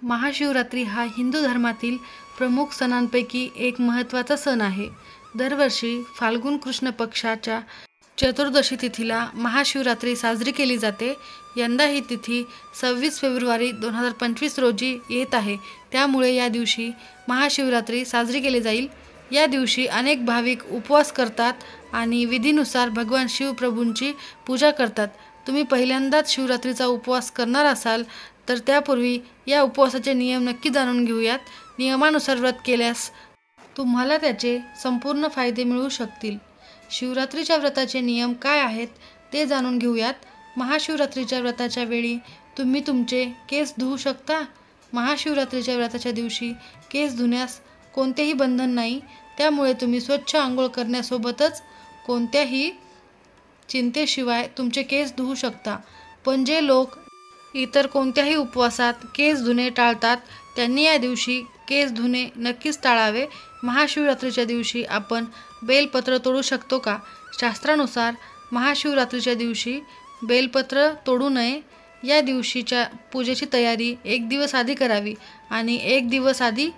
महाशिवरात्री हा हिंदू धर्मातील प्रमुख सणांपैकी एक महत्त्वाचा सण आहे. दरवर्षी फाल्गुन कृष्ण पक्षाच्या चतुर्दशी तिथीला महाशिवरात्री साजरी केली जाते. यंदा ही तिथी 26 फेब्रुवारी 2025 रोजी येत आहे. त्यामुळे या दिवशी महाशिवरात्री साजरी केली जाईल. या दिवशी अनेक भाविक उपवास करतात आणि विधीनुसार भगवान शिवप्रभूंची पूजा करतात. तुम्ही पहिल्यांदाच शिवरात्रीचा उपवास करणार असाल तर त्यापूर्वी या उपवासाचे नियम नक्की जाणून घेऊयात. नियमानुसार व्रत केल्यास तुम्हाला त्याचे संपूर्ण फायदे मिळू शकतील. शिवरात्रीच्या व्रताचे नियम काय आहेत ते जाणून घेऊयात. महाशिवरात्रीच्या व्रताच्या वेळी तुम्ही तुमचे केस धुवू शकता. महाशिवरात्रीच्या व्रताच्या दिवशी केस धुण्यास कोणतेही बंधन नाही. त्यामुळे तुम्ही स्वच्छ आंघोळ करण्यासोबतच कोणत्याही चिंतेशिवाय तुमचे केस धुवू शकता. पण जे लोक इतर कोणत्याही उपवासात केस धुणे टाळतात त्यांनी या दिवशी केस धुणे नक्कीच टाळावे. महाशिवरात्रीच्या दिवशी आपण बेलपत्र तोडू शकतो का? शास्त्रानुसार महाशिवरात्रीच्या दिवशी बेलपत्र तोडू नये. या दिवशीच्या पूजेची तयारी 1 दिवस आधी करावी आणि 1 दिवस आधी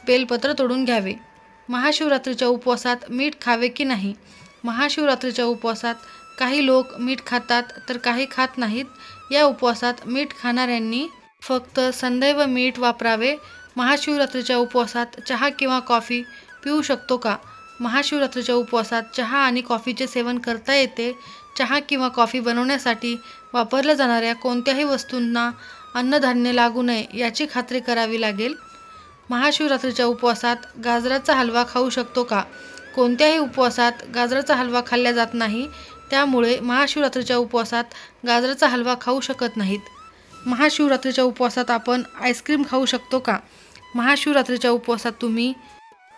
बेलपत्र तोडून घ्यावे. महाशिवरात्रीच्या उपवासात मीठ खावे की नाही? महाशिवरात्रीच्या उपवासात काही लोक मीठ खातात तर काही खात नाहीत. या उपवासात मीठ खाणाऱ्यांनी फक्त संदैव मीठ वापरावे. महाशिवरात्रीच्या उपवासात चहा किंवा कॉफी पिऊ शकतो का? महाशिवरात्रीच्या उपवासात चहा आणि कॉफीचे सेवन करता येते. चहा किंवा कॉफी बनवण्यासाठी वापरल्या जाणाऱ्या कोणत्याही वस्तूंना अन्नधान्य लागू नये याची खात्री करावी लागेल. महाशिवरात्रीच्या उपवासात गाजराचा हलवा खाऊ शकतो का? कोणत्याही उपवासात गाजराचा हलवा खाल्ला जात नाही. त्यामुळे महाशिवरात्रीच्या उपवासात गाजराचा हलवा खाऊ शकत नाहीत. महाशिवरात्रीच्या उपवासात आपण आईस्क्रीम खाऊ शकतो का? महाशिवरात्रीच्या उपवासात तुम्ही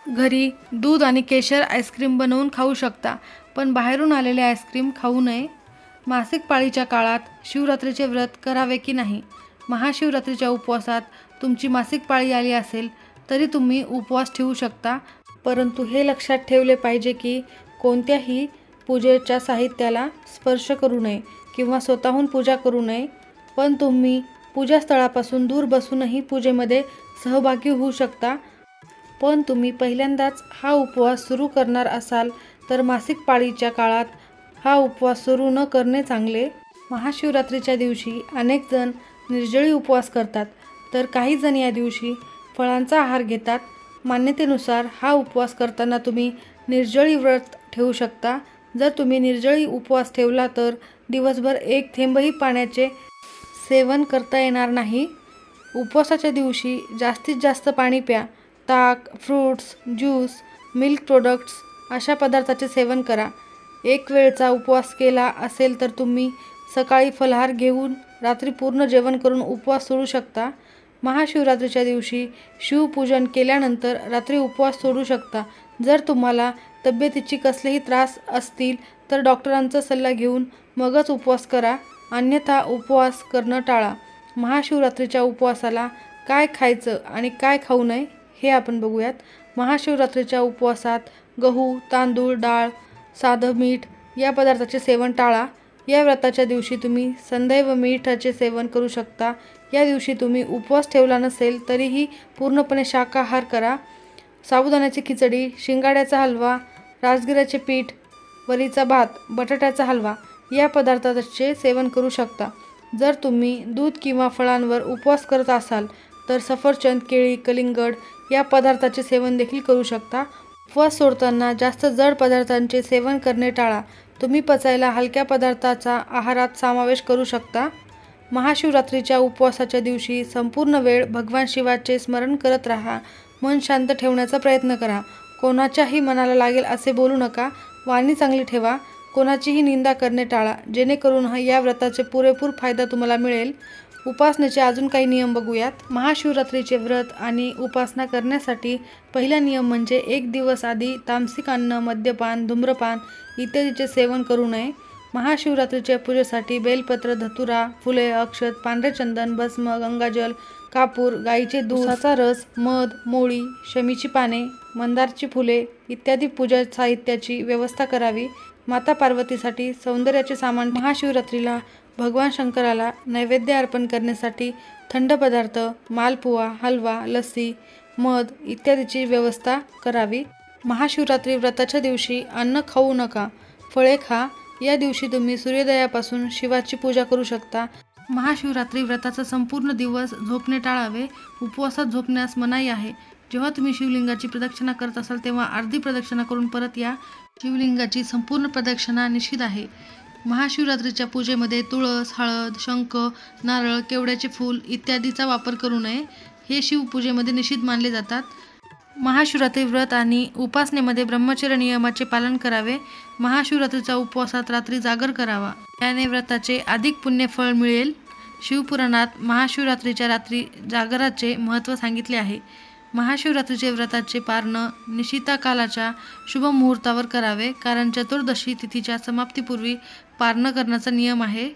घरी दूध आणि केशर आईस्क्रीम बनवून खाऊ शकता, पण बाहेरून आलेले आईस्क्रीम खाऊ नये. मासिक पाळीच्या काळात शिवरात्रीचे व्रत करावे की नाही? महाशिवरात्रीच्या उपवासात तुमची मासिक पाळी आली असेल तरी तुम्ही उपवास ठेवू शकता, परंतु हे लक्षात ठेवले पाहिजे की कोणत्याही पूजेच्या साहित्याला स्पर्श करू नये किंवा स्वतःहून पूजा करू नये. पण तुम्ही पूजास्थळापासून दूर बसूनही पूजेमध्ये सहभागी होऊ शकता. पण तुम्ही पहिल्यांदाच हा उपवास सुरू करणार असाल तर मासिक पाळीच्या काळात हा उपवास सुरू न करणे चांगले. महाशिवरात्रीच्या दिवशी अनेक जण निर्जळी उपवास करतात तर काही जण या दिवशी फळांचा आहार घेतात. मान्यतेनुसार हा उपवास करताना तुम्ही निर्जळी व्रत ठेवू शकता. जर तुम्ही निर्जळी उपवास ठेवला तर दिवसभर एक थेंबही पाण्याचे सेवन करता येणार नाही. उपवासाच्या दिवशी जास्तीत जास्त पाणी प्या. ताक, फ्रूट्स, ज्यूस, मिल्क प्रोडक्ट्स अशा पदार्थाचे सेवन करा. एक वेळचा उपवास केला असेल तर तुम्ही सकाळी फलाहार घेऊन रात्री पूर्ण जेवण करून उपवास सोडू शकता. महाशिवरात्रीच्या दिवशी शिवपूजन केल्यानंतर रात्री उपवास सोडू शकता. जर तुम्हाला तब्येतीची कसलेही त्रास असतील तर डॉक्टरांचा सल्ला घेऊन मगच उपवास करा, अन्यथा उपवास करणं टाळा. महाशिवरात्रीच्या उपवासाला काय खायचं आणि काय खाऊ नये हे आपण बघूयात. महाशिवरात्रीच्या उपवासात गहू, तांदूळ, डाळ, साधं मीठ या पदार्थाचे सेवन टाळा. या व्रताच्या दिवशी तुम्ही संदैव मीठाचे सेवन करू शकता. या दिवशी तुम्ही उपवास ठेवला नसेल तरीही पूर्णपणे शाकाहार करा. साबुदाण्याची खिचडी, शिंगाड्याचा हलवा, राजगिऱ्याचे पीठ, वरीचा भात, बटाट्याचा हलवा या पदार्थाचे सेवन करू शकता. जर तुम्ही दूध किंवा फळांवर उपवास करत असाल तर सफरचंद, केळी, कलिंगड या पदार्थाचे सेवन देखील करू शकता. उपवास सोडताना जास्त जड पदार्थांचे सेवन करणे टाळा. तुम्ही पचायला हलक्या पदार्थाचा आहारात समावेश करू शकता. महाशिवरात्रीच्या उपवासाच्या दिवशी संपूर्ण वेळ भगवान शिवाचे स्मरण करत राहा. मन शांत ठेवण्याचा प्रयत्न करा. कोणाच्याही मनाला लागेल असे बोलू नका. वाणी चांगली ठेवा. कोणाचीही निंदा करणे टाळा, जेणेकरून या व्रताचे पुरेपूर फायदा तुम्हाला मिळेल. उपासनेचे अजून काही नियम बघूयात. महाशिवरात्रीचे व्रत आणि उपासना करण्यासाठी पहिला नियम म्हणजे 1 दिवस आधी तामसिक अन्न, मद्यपान, धूम्रपान इत्यादीचे सेवन करू नये. महाशिवरात्रीच्या पूजेसाठी बेलपत्र, धतुरा, फुले, अक्षत, पांढरे चंदन, भस्म, गंगाजल, कापूर, गाईचे दूध, उसाचा रस, मध, मोळी, शमीची पाने, मंदारची फुले इत्यादी पूजा साहित्याची व्यवस्था करावी. माता पार्वतीसाठी सौंदर्याचे सामान. महाशिवरात्रीला भगवान शंकराला नैवेद्य अर्पण करण्यासाठी थंड पदार्थ, मालपुवा, हलवा, लस्सी, मध इत्यादीची व्यवस्था करावी. महाशिवरात्री व्रताच्या दिवशी अन्न खाऊ नका, फळे खा. या दिवशी तुम्ही सूर्योदयापासून शिवाची पूजा करू शकता. महाशिवरात्री व्रताचा संपूर्ण दिवस झोपणे टाळावे. उपवासात झोपण्यास मनाई आहे. जेव्हा तुम्ही शिवलिंगाची प्रदक्षिणा करत असाल तेव्हा अर्धी प्रदक्षिणा करून परत या. शिवलिंगाची संपूर्ण प्रदक्षिणा निषिद्ध आहे. महाशिवरात्रीच्या पूजेमध्ये तुळस, हळद, शंख, नारळ, केवड्याचे फूल इत्यादीचा वापर करू नये. हे शिवपूजेमध्ये निषिद्ध मानले जातात. महाशिवरात्री व्रत आणि उपासनेमध्ये ब्रह्मचर्य नियमाचे पालन करावे. महाशिवरात्रीच्या उपवासात रात्री जागर करावा. याने व्रताचे अधिक पुण्य फळ मिळेल. शिवपुराणात महाशिवरात्रीच्या रात्री जागराचे महत्त्व सांगितले आहे. महाशिवरात्रीचे व्रताचे पारणं निशिताकालाच्या शुभ मुहूर्तावर करावे, कारण चतुर्दशी तिथीच्या समाप्तीपूर्वी पारणं करण्याचा नियम आहे.